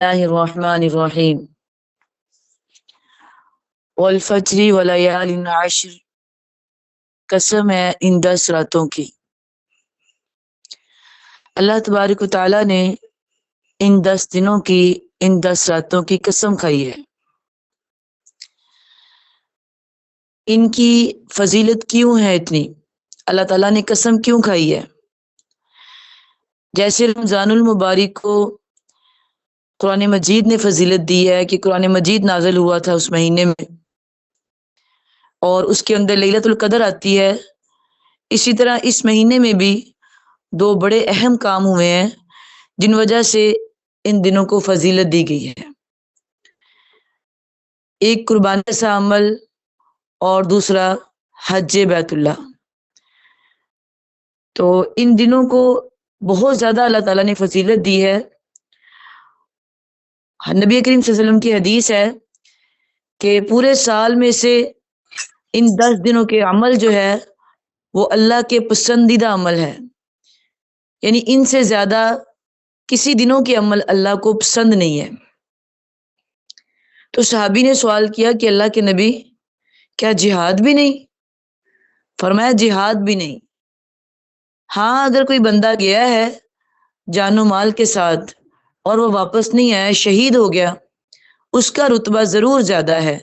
اللہ الرحمن الرحیم والفجر ولیال عشر، قسم ہے ان 10 راتوں کی۔ اللہ تبارک و تعالیٰ نے ان 10 دنوں کی، ان 10 راتوں کی قسم کھائی ہے۔ ان کی فضیلت کیوں ہے اتنی؟ اللہ تعالیٰ نے قسم کیوں کھائی ہے؟ جیسے رمضان المبارک کو قرآن مجید نے فضیلت دی ہے کہ قرآن مجید نازل ہوا تھا اس مہینے میں، اور اس کے اندر لیلۃ القدر آتی ہے، اسی طرح اس مہینے میں بھی 2 بڑے اہم کام ہوئے ہیں جن وجہ سے ان دنوں کو فضیلت دی گئی ہے۔ ایک قربانی سا عمل اور دوسرا حج بیت اللہ۔ تو ان دنوں کو بہت زیادہ اللہ تعالیٰ نے فضیلت دی ہے۔ نبی کریم صلی اللہ علیہ وسلم کی حدیث ہے کہ پورے سال میں سے ان 10 دنوں کے عمل جو ہے وہ اللہ کے پسندیدہ عمل ہے، یعنی ان سے زیادہ کسی دنوں کے عمل اللہ کو پسند نہیں ہے۔ تو صحابی نے سوال کیا کہ اللہ کے نبی، کیا جہاد بھی نہیں؟ فرمایا جہاد بھی نہیں، ہاں اگر کوئی بندہ گیا ہے جان و مال کے ساتھ اور وہ واپس نہیں آیا، شہید ہو گیا، اس کا رتبہ ضرور زیادہ ہے۔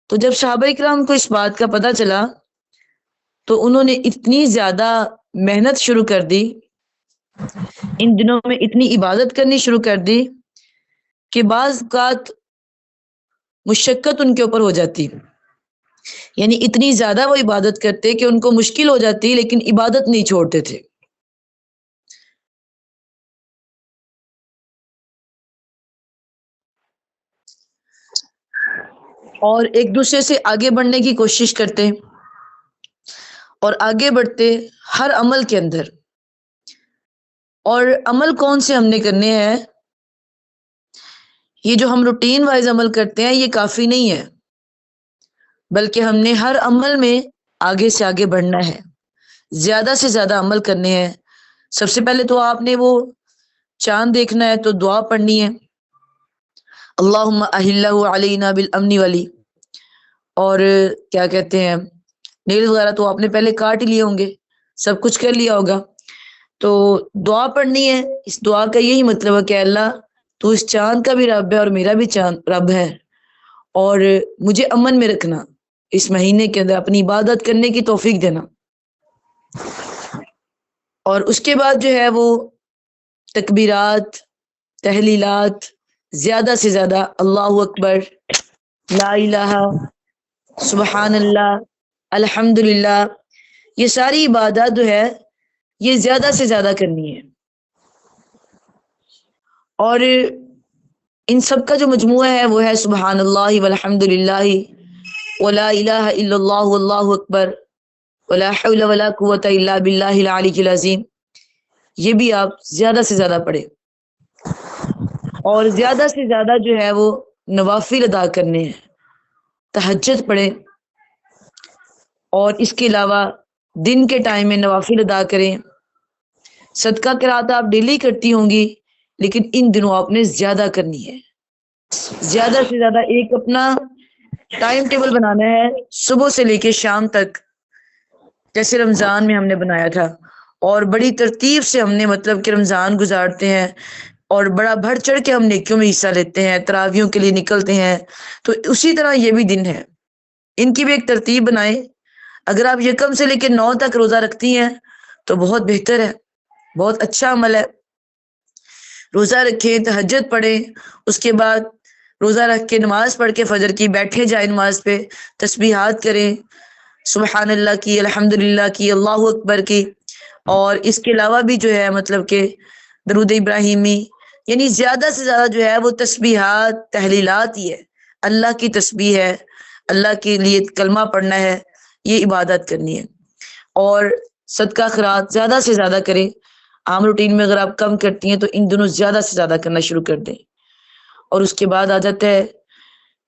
تو جب صحابہ کرام کو اس بات کا پتہ چلا تو انہوں نے اتنی زیادہ محنت شروع کر دی، ان دنوں میں اتنی عبادت کرنی شروع کر دی کہ بعض اوقات مشقت ان کے اوپر ہو جاتی، یعنی اتنی زیادہ وہ عبادت کرتے کہ ان کو مشکل ہو جاتی، لیکن عبادت نہیں چھوڑتے تھے۔ اور ایک دوسرے سے آگے بڑھنے کی کوشش کرتے اور آگے بڑھتے ہر عمل کے اندر۔ اور عمل کون سے ہم نے کرنے ہیں؟ یہ جو ہم روٹین وائز عمل کرتے ہیں یہ کافی نہیں ہے، بلکہ ہم نے ہر عمل میں آگے سے آگے بڑھنا ہے، زیادہ سے زیادہ عمل کرنے ہیں۔ سب سے پہلے تو آپ نے وہ چاند دیکھنا ہے تو دعا پڑھنی ہے، اللہم اہلہ علینا بالامن والی، اور کیا کہتے ہیں نیل وغیرہ تو آپ نے پہلے کاٹ لیے ہوں گے، سب کچھ کر لیا ہوگا، تو دعا پڑھنی ہے۔ اس دعا کا یہی مطلب ہے کہ اللہ تو اس چاند کا بھی رب ہے اور میرا بھی چاند رب ہے، اور مجھے امن میں رکھنا، اس مہینے کے اندر اپنی عبادت کرنے کی توفیق دینا۔ اور اس کے بعد جو ہے وہ تکبیرات، تحلیلات، زیادہ سے زیادہ اللہ اکبر، لا الہ، سبحان اللہ، الحمدللہ، یہ ساری عبادات جو ہے یہ زیادہ سے زیادہ کرنی ہے۔ اور ان سب کا جو مجموعہ ہے وہ ہے سبحان اللہ والحمدللہ ولا الہ الا اللہ واللہ اکبر ولا حول ولا قوۃ الا باللہ العلی العظیم۔ یہ بھی آپ زیادہ سے زیادہ پڑھیں، اور زیادہ سے زیادہ جو ہے وہ نوافل ادا کرنے ہیں، تہجد پڑھیں، اور اس کے علاوہ دن کے ٹائم میں نوافل ادا کریں۔ صدقہ قرات آپ ڈیلی کرتی ہوں گی، لیکن ان دنوں آپ نے زیادہ کرنی ہے، زیادہ سے زیادہ۔ ایک اپنا ٹائم ٹیبل بنانا ہے صبح سے لے کے شام تک، جیسے رمضان میں ہم نے بنایا تھا، اور بڑی ترتیب سے ہم نے مطلب کہ رمضان گزارتے ہیں، اور بڑا بڑھ چڑھ کے ہم نیکیوں میں حصہ لیتے ہیں، تراویحوں کے لیے نکلتے ہیں۔ تو اسی طرح یہ بھی دن ہے، ان کی بھی ایک ترتیب بنائیں۔ اگر آپ یکم سے لے کے 9 تک روزہ رکھتی ہیں تو بہت بہتر ہے، بہت اچھا عمل ہے۔ روزہ رکھیں، تہجد پڑھیں، اس کے بعد روزہ رکھ کے نماز پڑھ کے فجر کی بیٹھے جائیں نماز پہ، تسبیحات کریں، سبحان اللہ کی، الحمدللہ کی، اللہ اکبر کی، اور اس کے علاوہ بھی جو ہے مطلب کہ درود ابراہیمی، یعنی زیادہ سے زیادہ جو ہے وہ تسبیحات، تحلیلات ہی ہے، اللہ کی تسبیح ہے، اللہ کے لیے کلمہ پڑھنا ہے، یہ عبادت کرنی ہے۔ اور صدقہ خیرات زیادہ سے زیادہ کریں۔ عام روٹین میں اگر آپ کم کرتی ہیں تو ان دنوں زیادہ سے زیادہ کرنا شروع کر دیں۔ اور اس کے بعد آ جاتا ہے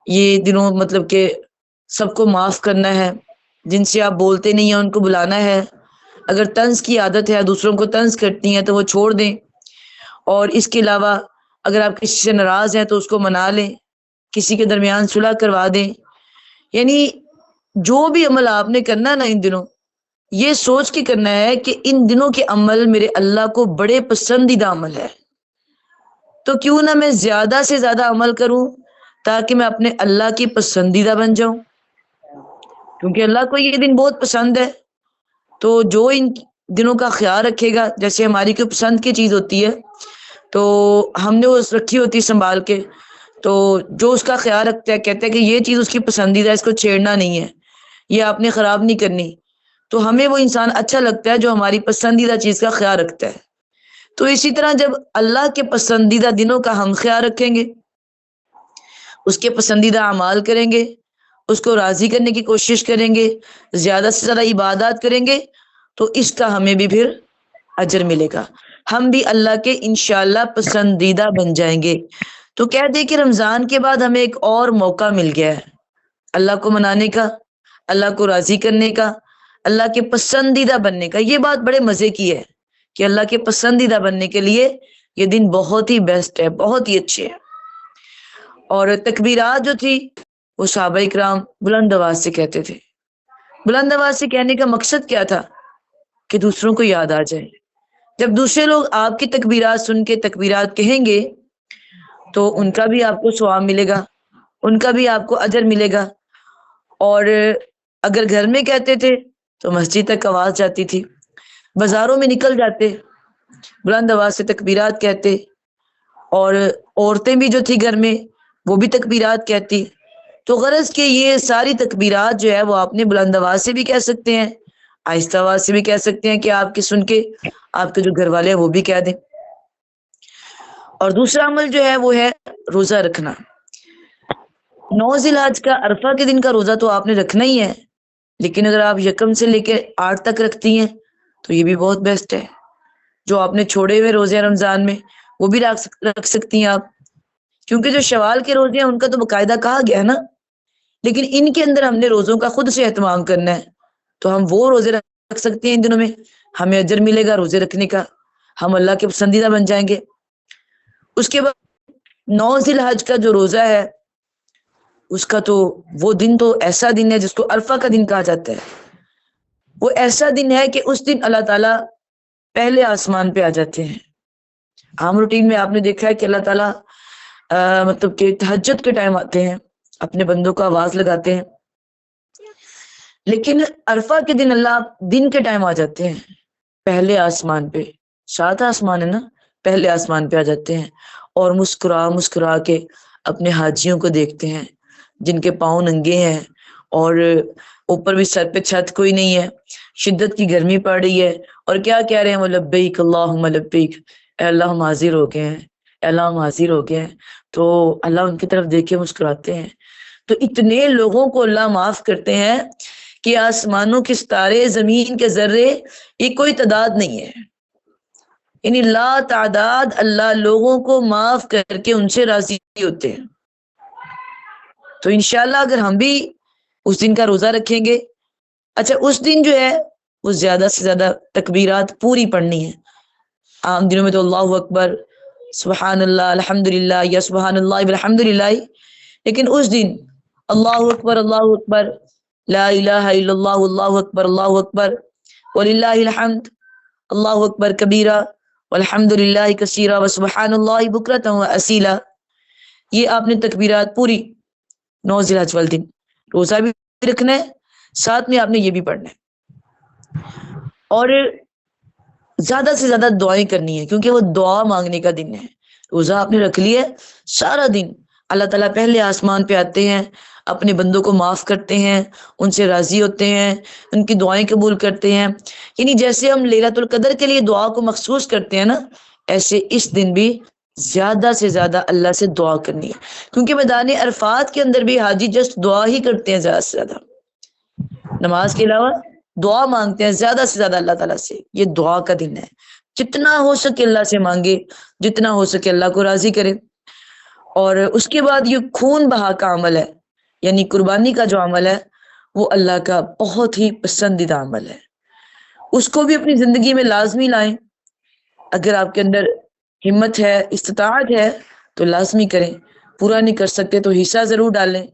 یہ دنوں مطلب کہ سب کو معاف کرنا ہے، جن سے آپ بولتے نہیں ہیں ان کو بلانا ہے، اگر طنز کی عادت ہے، دوسروں کو طنز کرتی ہیں تو وہ چھوڑ دیں۔ اور اس کے علاوہ اگر آپ کسی سے ناراض ہیں تو اس کو منا لیں، کسی کے درمیان صلح کروا دیں. یعنی جو بھی عمل آپ نے کرنا نا ان دنوں، یہ سوچ کے کرنا ہے کہ ان دنوں کے عمل میرے اللہ کو بڑے پسندیدہ عمل ہے، تو کیوں نہ میں زیادہ سے زیادہ عمل کروں تاکہ میں اپنے اللہ کی پسندیدہ بن جاؤں، کیونکہ اللہ کو یہ دن بہت پسند ہے. تو جو ان دنوں کا خیال رکھے گا، جیسے ہماری کوئی پسند کی چیز ہوتی ہے تو ہم نے وہ رکھی ہوتی ہے سنبھال کے، تو جو اس کا خیال رکھتا ہے کہتا ہے کہ یہ چیز اس کی پسندیدہ ہے، اس کو چھیڑنا نہیں ہے، یہ آپ نے خراب نہیں کرنی، تو ہمیں وہ انسان اچھا لگتا ہے جو ہماری پسندیدہ چیز کا خیال رکھتا ہے. تو اسی طرح جب اللہ کے پسندیدہ دنوں کا ہم خیال رکھیں گے، اس کے پسندیدہ اعمال کریں گے، اس کو راضی کرنے کی کوشش کریں گے، زیادہ سے زیادہ عبادات کریں گے، تو اس کا ہمیں بھی پھر اجر ملے گا، ہم بھی اللہ کے انشاءاللہ پسندیدہ بن جائیں گے. تو کہہ دے کہ رمضان کے بعد ہمیں ایک اور موقع مل گیا ہے اللہ کو منانے کا، اللہ کو راضی کرنے کا، اللہ کے پسندیدہ بننے کا. یہ بات بڑے مزے کی ہے کہ اللہ کے پسندیدہ بننے کے لیے یہ دن بہت ہی بیسٹ ہے، بہت ہی اچھے ہے. اور تکبیرات جو تھی وہ صحابہ کرام بلند آواز سے کہتے تھے. بلند آواز سے کہنے کا مقصد کیا تھا؟ کہ دوسروں کو یاد آ جائے. جب دوسرے لوگ آپ کی تکبیرات سن کے تکبیرات کہیں گے تو ان کا بھی آپ کو ثواب ملے گا، ان کا بھی آپ کو اجر ملے گا. اور اگر گھر میں کہتے تھے تو مسجد تک آواز جاتی تھی، بازاروں میں نکل جاتے بلند آواز سے تکبیرات کہتے، اور عورتیں بھی جو تھی گھر میں وہ بھی تکبیرات کہتی. تو غرض کہ یہ ساری تکبیرات جو ہے وہ آپ نے بلند آواز سے بھی کہہ سکتے ہیں، آہستہ آواز سے بھی کہہ سکتے ہیں کہ آپ کی سن کے آپ کے جو گھر والے ہیں وہ بھی کہہ دیں. اور دوسرا عمل جو ہے وہ ہے روزہ رکھنا. 9 ذی الحج کا عرفہ کے دن کا روزہ تو آپ نے رکھنا ہی ہے، لیکن اگر آپ یکم سے لے کے 8 تک رکھتی ہیں تو یہ بھی بہت بیسٹ ہے. جو آپ نے چھوڑے ہوئے روزے ہیں رمضان میں وہ بھی رکھ سکتی ہیں آپ، کیونکہ جو شوال کے روزے ہیں ان کا تو باقاعدہ کہا گیا ہے نا، لیکن ان کے اندر ہم نے روزوں کا خود سے اہتمام کرنا ہے، تو ہم وہ روزے رکھ سکتے ہیں ان دنوں میں، ہمیں اجر ملے گا روزے رکھنے کا، ہم اللہ کے پسندیدہ بن جائیں گے. اس کے بعد 9 ذی الحج کا جو روزہ ہے اس کا تو وہ دن تو ایسا دن ہے جس کو عرفہ کا دن کہا جاتا ہے. وہ ایسا دن ہے کہ اس دن اللہ تعالیٰ پہلے آسمان پہ آ جاتے ہیں. عام روٹین میں آپ نے دیکھا ہے کہ اللہ تعالیٰ مطلب کہ تہجد کے ٹائم آتے ہیں، اپنے بندوں کو آواز لگاتے ہیں، لیکن عرفہ کے دن اللہ دن کے ٹائم آ جاتے ہیں پہلے آسمان پہ. 7 آسمان ہے نا، پہلے آسمان پہ آ جاتے ہیں اور مسکرا مسکرا کے اپنے حاجیوں کو دیکھتے ہیں جن کے پاؤں ننگے ہیں اور اوپر بھی سر پہ چھت کوئی نہیں ہے، شدت کی گرمی پڑ رہی ہے، اور کیا کہہ رہے ہیں وہ لبیک اللہم لبیک، اے اللہ ہم حاضر ہو گئے ہیں، اے اللہ ہم حاضر ہو گئے ہیں. تو اللہ ان کی طرف دیکھ کے مسکراتے ہیں. تو اتنے لوگوں کو اللہ معاف کرتے ہیں کہ آسمانوں کے ستارے، زمین کے ذرے، یہ کوئی تعداد نہیں ہے، یعنی لا تعداد اللہ لوگوں کو معاف کر کے ان سے راضی ہوتے ہیں. تو انشاءاللہ اگر ہم بھی اس دن کا روزہ رکھیں گے، اچھا اس دن جو ہے وہ زیادہ سے زیادہ تکبیرات پوری پڑھنی ہے. عام دنوں میں تو اللہ اکبر، سبحان اللہ، الحمدللہ یا سبحان اللہ والحمدللہ، لیکن اس دن اللہ اکبر، لا الہ الا اللہ، اللہ اکبر وللہ الحمد، اللہ اکبر کبیرہ والحمدللہ کثیرہ وسبحان اللہ بکرۃ واصیلا. یہ آپ نے تکبیرات پوری 9 ذی الحج والے دن، روزہ بھی رکھنا ہے، ساتھ میں آپ نے یہ بھی پڑھنا ہے، اور زیادہ سے زیادہ دعائیں کرنی ہے کیونکہ وہ دعا مانگنے کا دن ہے. روزہ آپ نے رکھ لیا ہے، سارا دن اللہ تعالیٰ پہلے آسمان پہ آتے ہیں، اپنے بندوں کو معاف کرتے ہیں، ان سے راضی ہوتے ہیں، ان کی دعائیں قبول کرتے ہیں. یعنی جیسے ہم لیلۃ القدر کے لیے دعا کو مخصوص کرتے ہیں نا، ایسے اس دن بھی زیادہ سے زیادہ اللہ سے دعا کرنی ہے، کیونکہ میدان عرفات کے اندر بھی حاجی جسٹ دعا ہی کرتے ہیں، زیادہ سے زیادہ نماز کے علاوہ دعا مانگتے ہیں زیادہ سے زیادہ اللہ تعالیٰ سے. یہ دعا کا دن ہے، جتنا ہو سکے اللہ سے مانگے، جتنا ہو سکے اللہ کو راضی کرے. اور اس کے بعد یہ خون بہا کا عمل ہے، یعنی قربانی کا جو عمل ہے وہ اللہ کا بہت ہی پسندیدہ عمل ہے، اس کو بھی اپنی زندگی میں لازمی لائیں. اگر آپ کے اندر ہمت ہے، استطاعت ہے تو لازمی کریں، پورا نہیں کر سکتے تو حصہ ضرور ڈالیں،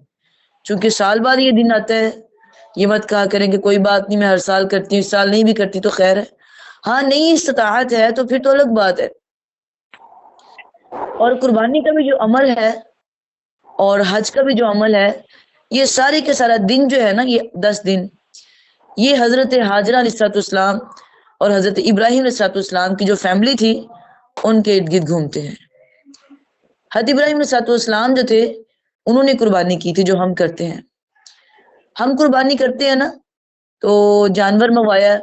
چونکہ سال بعد یہ دن آتا ہے۔ یہ مت کہا کریں کہ کوئی بات نہیں میں ہر سال کرتی ہوں، اس سال نہیں بھی کرتی تو خیر ہے، ہاں نہیں استطاعت ہے تو پھر تو الگ بات ہے۔ اور قربانی کا بھی جو عمل ہے اور حج کا بھی جو عمل ہے، یہ سارے کے سارا دن جو ہے نا، یہ 10 دن، یہ حضرت حاجرہ علیہ السلام اور حضرت ابراہیم علیہ السلام کی جو فیملی تھی ان کے ارد گرد گھومتے ہیں۔ حضرت ابراہیم علیہ السلام جو تھے انہوں نے قربانی کی تھی، جو ہم کرتے ہیں۔ ہم قربانی کرتے ہیں نا تو جانور منگوایا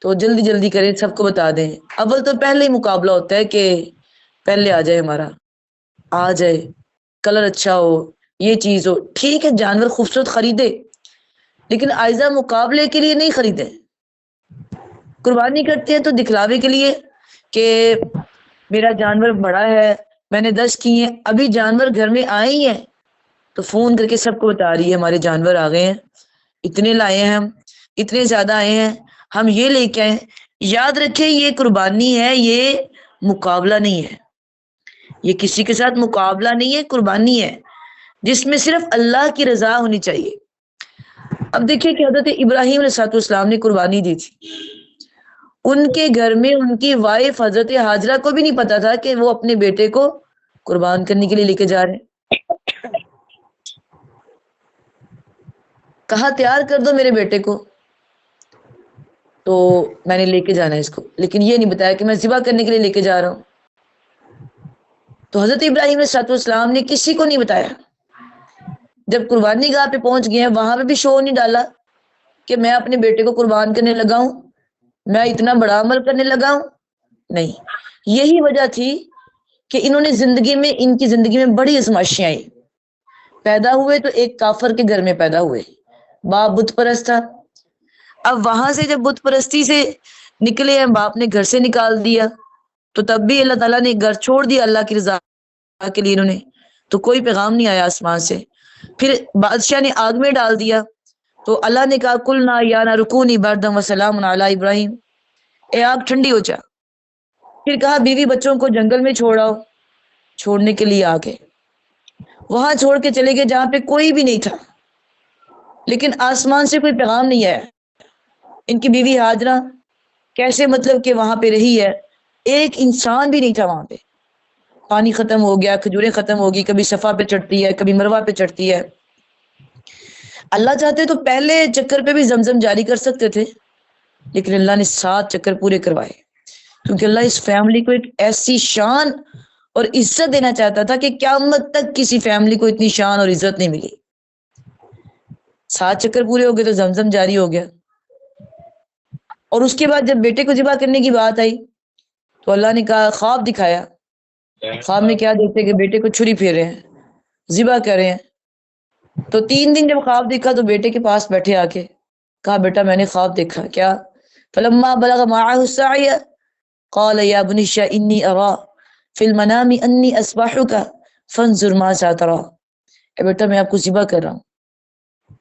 تو جلدی جلدی کریں، سب کو بتا دیں، اول تو پہلے ہی مقابلہ ہوتا ہے کہ پہلے آ جائے، ہمارا آ جائے، کلر اچھا ہو، یہ چیز ہو، ٹھیک ہے جانور خوبصورت خریدے لیکن آئزہ مقابلے کے لیے نہیں خریدے۔ قربانی کرتے ہیں تو دکھلاوے کے لیے کہ میرا جانور بڑا ہے، میں نے 10 کی ہیں، ابھی جانور گھر میں آئے ہی ہیں تو فون کر کے سب کو بتا رہی ہے ہمارے جانور آ گئے ہیں، اتنے لائے ہیں، ہم اتنے زیادہ آئے ہیں، ہم یہ لے کے آئے۔ یاد رکھیں یہ قربانی ہے، یہ مقابلہ نہیں ہے، یہ کسی کے ساتھ مقابلہ نہیں ہے، قربانی ہے جس میں صرف اللہ کی رضا ہونی چاہیے۔ اب دیکھیے کہ حضرت ابراہیم علیہ السلام نے قربانی دی تھی، ان کے گھر میں ان کی وائف حضرت حاجرہ کو بھی نہیں پتا تھا کہ وہ اپنے بیٹے کو قربان کرنے کے لیے لے کے جا رہے ہیں۔ کہا تیار کر دو میرے بیٹے کو، تو میں نے لے کے جانا ہے اس کو، لیکن یہ نہیں بتایا کہ میں ذبح کرنے کے لیے لے کے جا رہا ہوں۔ تو حضرت ابراہیم علیہ السلام نے کسی کو نہیں بتایا۔ جب قربانی گاہ پہ پہنچ گئے ہیں وہاں پہ بھی شور نہیں ڈالا کہ میں اپنے بیٹے کو قربان کرنے لگا ہوں، میں اتنا بڑا عمل کرنے لگا ہوں، نہیں۔ یہی وجہ تھی کہ انہوں نے ان کی زندگی میں بڑی آزمائشیں آئی۔ پیدا ہوئے تو ایک کافر کے گھر میں پیدا ہوئے، باپ بت پرست تھا۔ اب وہاں سے جب بت پرستی سے نکلے ہیں، باپ نے گھر سے نکال دیا، تو تب بھی اللہ تعالیٰ نے گھر چھوڑ دیا اللہ کی رضا کے لیے، انہوں نے تو کوئی پیغام نہیں آیا آسمان سے۔ پھر بادشاہ نے آگ میں ڈال دیا تو اللہ نے کہا قلنا یا نار کونی بردا وسلام علی ابراہیم، اے آگ ٹھنڈی ہو جا۔ پھر کہا بیوی بچوں کو جنگل میں چھوڑاؤ، چھوڑنے کے لیے آگے وہاں چھوڑ کے چلے گئے جہاں پہ کوئی بھی نہیں تھا، لیکن آسمان سے کوئی پیغام نہیں آیا۔ ان کی بیوی ہاجرہ کیسے مطلب کہ وہاں پہ رہی ہے، ایک انسان بھی نہیں تھا وہاں پہ، پانی ختم ہو گیا، کھجوریں ختم ہو گئی، کبھی صفا پہ چڑھتی ہے کبھی مروہ پہ چڑھتی ہے۔ اللہ چاہتے تو پہلے چکر پہ بھی زمزم جاری کر سکتے تھے، لیکن اللہ نے 7 چکر پورے کروائے، کیونکہ اللہ اس فیملی کو ایک ایسی شان اور عزت دینا چاہتا تھا کہ قیامت تک کسی فیملی کو اتنی شان اور عزت نہیں ملی۔ 7 چکر پورے ہو گئے تو زمزم جاری ہو گیا۔ اور اس کے بعد جب بیٹے کو ذبح کرنے کی بات آئی تو اللہ نے کہا، خواب دکھایا، خواب میں کیا دیکھتے کہ بیٹے کو چھری پھیر رہے ہیں، ذبح کر رہے ہیں۔ تو 3 دن جب خواب دیکھا تو بیٹے کے پاس بیٹھے آ کے کہا بیٹا میں نے خواب دیکھا، کیا؟ فلما بلغ معه السعي قال يا بني اني ارى في المنام اني اذبحك فانظر ماذا ترى، اے بیٹا میں آپ کو ذبح کر رہا ہوں۔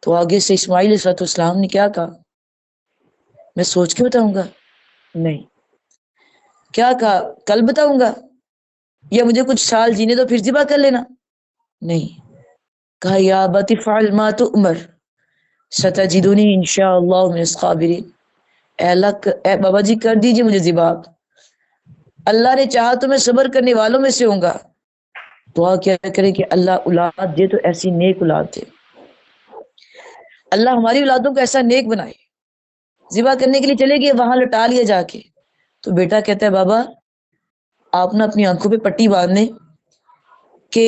تو آگے سے اسماعیل علیہ السلام نے کیا کہا، میں سوچ کے بتاؤں گا؟ نہیں۔ کیا کہا، کل بتاؤں گا یا مجھے کچھ سال جینے دو پھر ذبح کر لینا؟ نہیں۔ کہا یا ابت افعل ما تؤمر ستجدنی انشاءاللہ من الصابرین، اے اللہ، اے بابا جی کر دیجئے مجھے ذبح، اللہ نے چاہا تو میں صبر کرنے والوں میں سے ہوں گا۔ دعا کیا کرے کہ اللہ اولاد دے تو ایسی نیک اولاد دے، اللہ ہماری اولادوں کو ایسا نیک بنائے۔ ذبح کرنے کے لیے چلے گئے، وہاں لٹا لیا جا کے، تو بیٹا کہتا ہے بابا آپ نے اپنی آنکھوں پہ پٹی باندھنے کہ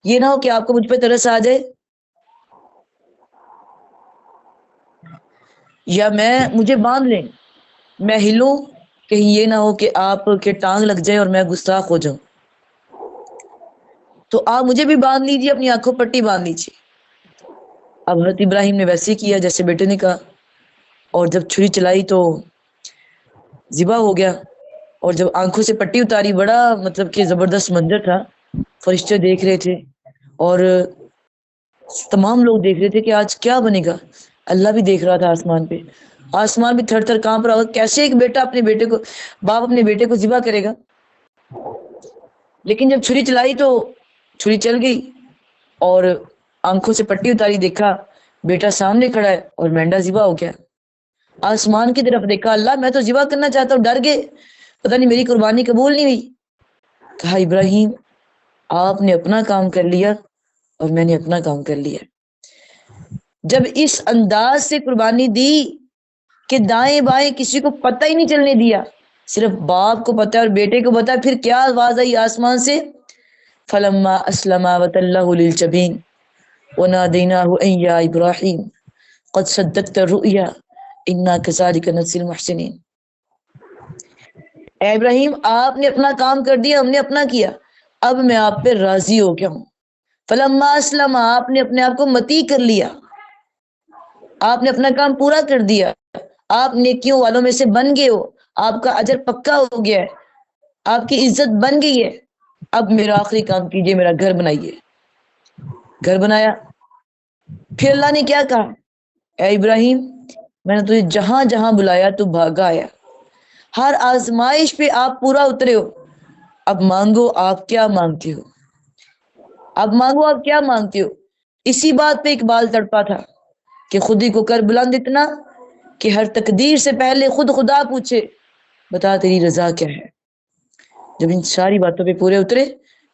یہ نہ ہو کہ آپ کو مجھ پہ ترس آ جائے، یا مجھے باندھ لیں، میں ہلوں، کہیں یہ نہ ہو کہ آپ کے ٹانگ لگ جائے اور میں گستاخ ہو جاؤں، تو آپ مجھے بھی باندھ لیجیے، اپنی آنکھوں پٹی باندھ لیجیے۔ اب حضرت ابراہیم نے ویسے ہی کیا جیسے بیٹے نے کہا، اور جب چھری چلائی تو ذبح ہو گیا، اور جب آنکھوں سے پٹی اتاری بڑا مطلب کہ زبردست منظر تھا، فرشتے دیکھ رہے تھے اور تمام لوگ دیکھ رہے تھے کہ آج کیا بنے گا۔ اللہ بھی دیکھ رہا تھا آسمان پہ، آسمان بھی تھر تھر کانپ رہا ہوگا، کیسے ایک بیٹا اپنے بیٹے کو، باپ اپنے بیٹے کو ذبح کرے گا۔ لیکن جب چھری چلائی تو چھری چل گئی، اور آنکھوں سے پٹی اتاری، دیکھا بیٹا سامنے کھڑا ہے اور مینڈا ذبح ہو گیا۔ آسمان کی طرف دیکھا، اللہ میں تو ذبح کرنا چاہتا ہوں، ڈر گئے، پتہ نہیں میری قربانی قبول نہیں ہوئی۔ کہا ابراہیم آپ نے اپنا کام کر لیا اور میں نے اپنا کام کر لیا۔ جب اس انداز سے قربانی دی کہ دائیں بائیں کسی کو پتہ ہی نہیں چلنے دیا، صرف باپ کو پتہ ہے اور بیٹے کو پتہ ہے، پھر کیا آواز آئی آسمان سے، فلما اسلما وتلہ للجبین ونادیناہ ان یا ابراہیم قد صدقت الرؤیا انا کذالک نجزی المحسنین۔ اے ابراہیم آپ نے اپنا کام کر دیا، ہم نے اپنا کیا، اب میں آپ پہ راضی ہو گیا ہوں۔ فلما اسلم آپ نے اپنے آپ کو متی کر لیا، آپ نے اپنا کام پورا کر دیا، آپ نیکیوں والوں میں سے بن گئے ہو، آپ کا اجر پکا ہو گیا ہے، آپ کی عزت بن گئی ہے، اب میرا آخری کام کیجئے، میرا گھر بنائیے۔ گھر بنایا۔ پھر اللہ نے کیا کہا، اے ابراہیم میں نے تجھے جہاں جہاں بلایا تو بھاگا آیا، ہر آزمائش پہ آپ پورا اترے ہو، اب مانگو آپ کیا مانگتے ہو، اب مانگو آپ کیا مانگتے ہو۔ اسی بات پہ اقبال تڑپا تھا کہ خودی کو کر بلند اتنا کہ ہر تقدیر سے پہلے خود خدا پوچھے بتا تیری رضا کیا ہے۔ جب ان ساری باتوں پہ پورے اترے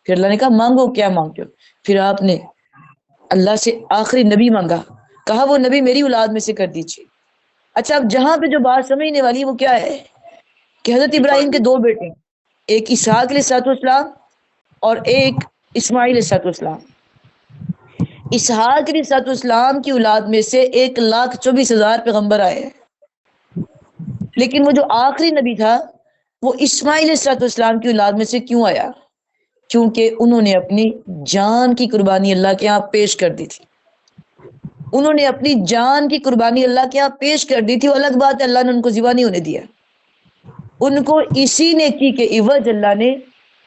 پھر اللہ نے کہا مانگو کیا مانگتے ہو۔ پھر آپ نے اللہ سے آخری نبی مانگا، کہا وہ نبی میری اولاد میں سے کر دیجیے۔ اچھا اب جہاں پہ جو بات سمجھنے والی وہ کیا ہے کہ حضرت ابراہیم کے دو بیٹے ہیں، ایک اسحاق علیہ السلام اور ایک اسماعیل علیہ السلام۔ اسحاق علیہ السلام کی اولاد میں سے 1,24,000 پیغمبر آئے ہیں، لیکن وہ جو آخری نبی تھا وہ اسماعیل علیہ السلام کی اولاد میں سے کیوں آیا؟ کیونکہ انہوں نے اپنی جان کی قربانی اللہ کے ہاں پیش کر دی تھی، انہوں نے اپنی جان کی قربانی اللہ کے ہاں پیش کر دی تھی، وہ الگ بات ہے اللہ نے ان کو ذبح نہیں ہونے دیا، ان کو اسی نیکی کے عوض اللہ نے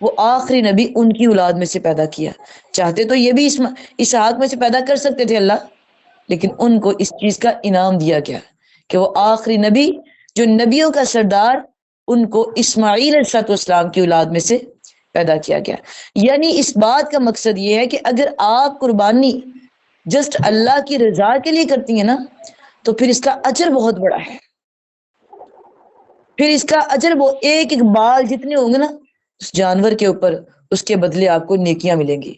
وہ آخری نبی ان کی اولاد میں سے پیدا کیا۔ چاہتے تو یہ بھی اسحاق میں سے پیدا کر سکتے تھے اللہ، لیکن ان کو اس چیز کا انعام دیا گیا کہ وہ آخری نبی جو نبیوں کا سردار، ان کو اسماعیل علیہ السلام کی اولاد میں سے پیدا کیا گیا۔ یعنی اس بات کا مقصد یہ ہے کہ اگر آپ قربانی جسٹ اللہ کی رضا کے لیے کرتی ہیں نا تو پھر اس کا اجر بہت بڑا ہے، پھر اس کا اجر وہ ایک ایک بال جتنے ہوں گے نا اس جانور کے اوپر، اس کے بدلے آپ کو نیکیاں ملیں گی،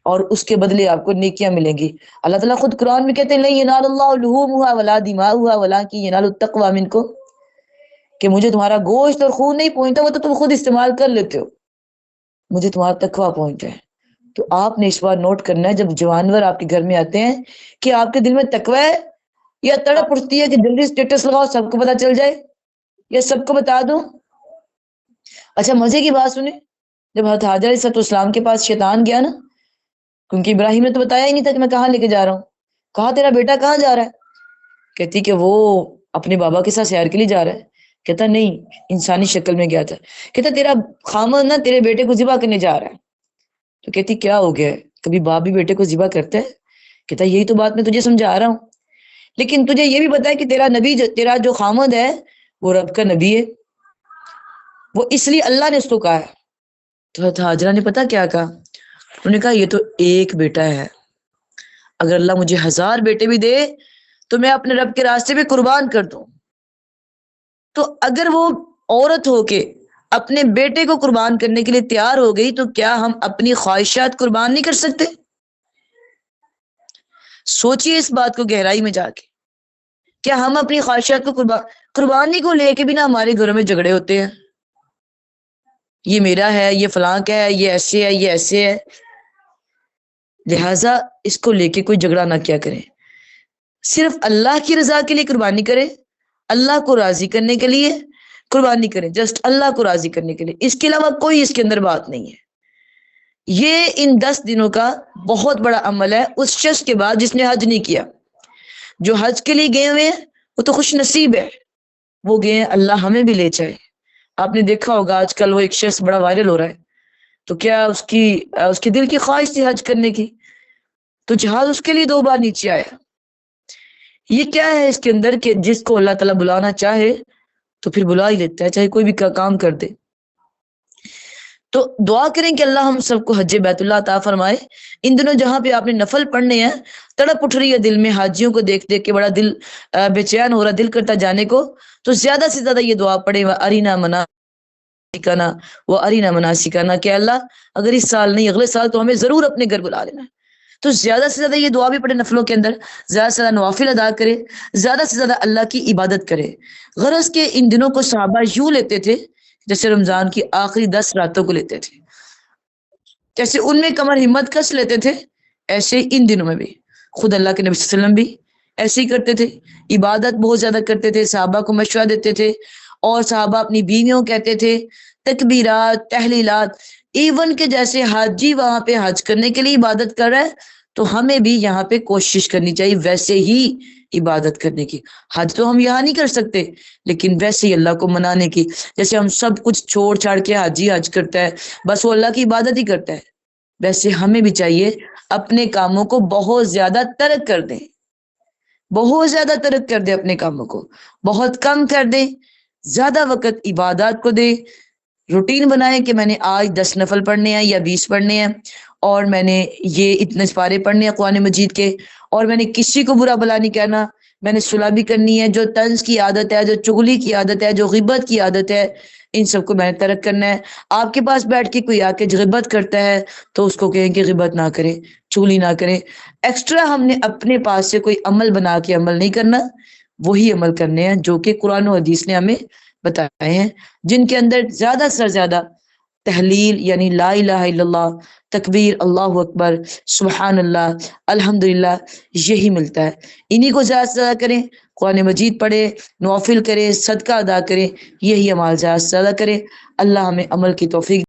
اور اس کے بدلے آپ کو نیکیاں ملیں گی۔ اللہ تعالیٰ خود قرآن میں کہتے ہیں لَن يَنَالَ اللَّهُ لُحُومُهَا وَلَا دِمَاؤُهَا وَلَٰكِن يَنَالُهُ التَّقْوَىٰ مِنكُمْ، کہ مجھے تمہارا گوشت اور خون نہیں پہنچتا، وہ تو تم خود استعمال کر لیتے ہو، مجھے تمہارا تقویٰ پہنچتا ہے۔ تو آپ نے اس بار نوٹ کرنا ہے جب جانور آپ کے گھر میں آتے ہیں کہ آپ کے دل میں تقویٰ ہے یا تڑپ اٹھتی ہے کہ جلدی اسٹیٹس لگاؤ سب کو پتا چل جائے یا سب کو بتا دو۔ اچھا مزے کی بات سنیں، جب حضرت حاجر علیہ السلام کے پاس شیطان گیا نا، کیونکہ ابراہیم نے تو بتایا ہی نہیں تھا کہ میں کہاں لے کے جا رہا ہوں، کہا تیرا بیٹا کہاں جا رہا ہے؟ کہتی کہ وہ اپنے بابا کے ساتھ سیر کے لیے جا رہا ہے۔ کہتا نہیں انسانی شکل میں گیا تھا۔ کہتا تیرا خامد نا تیرے بیٹے کو ذبح کرنے جا رہا ہے۔ تو کہتی کیا ہو گیا ہے، کبھی باپ بھی بیٹے کو ذبح کرتا ہے؟ کہتا یہی تو بات میں تجھے سمجھا رہا ہوں، لیکن تجھے یہ بھی پتا ہے کہ تیرا نبی تیرا جو خامد ہے وہ رب کا نبی ہے، وہ اس لیے اللہ نے اس کو کہا ہے۔ تو حضرت حاجرہ نے پتا کیا کہا، انہوں نے کہا یہ تو ایک بیٹا ہے، اگر اللہ مجھے 1000 بیٹے بھی دے تو میں اپنے رب کے راستے پہ قربان کر دوں۔ تو اگر وہ عورت ہو کے اپنے بیٹے کو قربان کرنے کے لیے تیار ہو گئی تو کیا ہم اپنی خواہشات قربان نہیں کر سکتے؟ سوچئے اس بات کو گہرائی میں جا کے، کیا ہم اپنی خواہشات کو قربانی کو لے کے بھی نا ہمارے گھروں میں جھگڑے ہوتے ہیں، یہ میرا ہے، یہ فلاں کا ہے، یہ ایسے ہے، یہ ایسے ہے۔ لہٰذا اس کو لے کے کوئی جھگڑا نہ کیا کریں، صرف اللہ کی رضا کے لیے قربانی کریں، اللہ کو راضی کرنے کے لیے قربانی کریں، جسٹ اللہ کو راضی کرنے کے لیے، اس کے علاوہ کوئی اس کے اندر بات نہیں ہے۔ یہ ان 10 دنوں کا بہت بڑا عمل ہے اس شخص کے بعد جس نے حج نہیں کیا۔ جو حج کے لیے گئے ہوئے ہیں وہ تو خوش نصیب ہے، وہ گئے ہیں اللہ ہمیں بھی لے جائے۔ آپ نے دیکھا ہوگا آج کل وہ ایک شخص بڑا وائرل ہو رہا ہے، تو کیا اس کے دل کی خواہش تھی حج کرنے کی، تو جہاز اس کے لیے 2 بار نیچے آیا۔ یہ کیا ہے اس کے اندر کہ جس کو اللہ تعالیٰ بلانا چاہے تو پھر بلا ہی لیتا ہے، چاہے کوئی بھی کام کر دے۔ تو دعا کریں کہ اللہ ہم سب کو حج بیت اللہ عطا فرمائے. ان دنوں جہاں پہ آپ نے نفل پڑھنے ہیں تڑپ اٹھ رہی ہے دل میں حاجیوں کو دیکھ دیکھ کے بڑا دل بے چین ہو رہا, دل کرتا جانے کو, تو زیادہ سے زیادہ یہ دعا پڑھیں ارینا مناسکنا وہ ارینا مناسکنا کہ اللہ اگر اس سال نہیں اگلے سال تو ہمیں ضرور اپنے گھر بلا لینا. تو زیادہ سے زیادہ یہ دعا بھی پڑھے نفلوں کے اندر, زیادہ سے زیادہ نوافل ادا کرے, زیادہ سے زیادہ اللہ کی عبادت کرے. غرض کے ان دنوں کو صحابہ یوں لیتے تھے جیسے رمضان کی آخری 10 راتوں کو لیتے تھے, جیسے ان میں کمر ہمت کس لیتے تھے ایسے ان دنوں میں بھی خود اللہ کے نبی صلی اللہ علیہ وسلم بھی ایسے ہی کرتے تھے, عبادت بہت زیادہ کرتے تھے, صحابہ کو مشورہ دیتے تھے, اور صحابہ اپنی بیویوں کہتے تھے تکبیرات تحلیلات, ایون کہ جیسے حاجی وہاں پہ حج کرنے کے لیے عبادت کر رہا ہے تو ہمیں بھی یہاں پہ کوشش کرنی چاہیے ویسے ہی عبادت کرنے کی. حج تو ہم یہاں نہیں کر سکتے لیکن ویسے ہی اللہ کو منانے کی, جیسے ہم سب کچھ چھوڑ چھاڑ کے حاجی حج کرتا ہے بس وہ اللہ کی عبادت ہی کرتا ہے, ویسے ہمیں بھی چاہیے اپنے کاموں کو بہت زیادہ ترک کر دیں, بہت زیادہ ترک کر دیں, اپنے کاموں کو بہت کم کر دیں, زیادہ وقت عبادات کو دیں. روٹین بنائیں کہ میں نے آج 10 نفل پڑھنے ہیں یا 20 پڑھنے ہیں, اور میں نے یہ اتنے سپارے پڑھنے ہیں قرآن مجید کے, اور میں نے کسی کو برا بلا نہیں کہنا, میں نے صلح بھی کرنی ہے. جو طنز کی عادت ہے, جو چغلی کی عادت ہے, جو غیبت کی عادت ہے, ان سب کو میں نے ترک کرنا ہے. آپ کے پاس بیٹھ کے کوئی آ کے غیبت کرتا ہے تو اس کو کہیں کہ غیبت نہ کرے, چغلی نہ کرے. ایکسٹرا ہم نے اپنے پاس سے کوئی عمل بنا کے عمل نہیں کرنا, وہی عمل کرنے ہیں جو کہ قرآن و حدیث نے ہمیں بتائے ہیں, جن کے اندر زیادہ سے زیادہ تحلیل یعنی لا الہ الا اللہ, تکبیر, اللہ اکبر, سبحان اللہ, الحمدللہ, یہی ملتا ہے. انہی کو زیادہ سے زیادہ کریں, قرآن مجید پڑھے, نوافل کرے, صدقہ ادا کرے, یہی عمال زیادہ سے زیادہ کرے. اللہ ہمیں عمل کی توفیق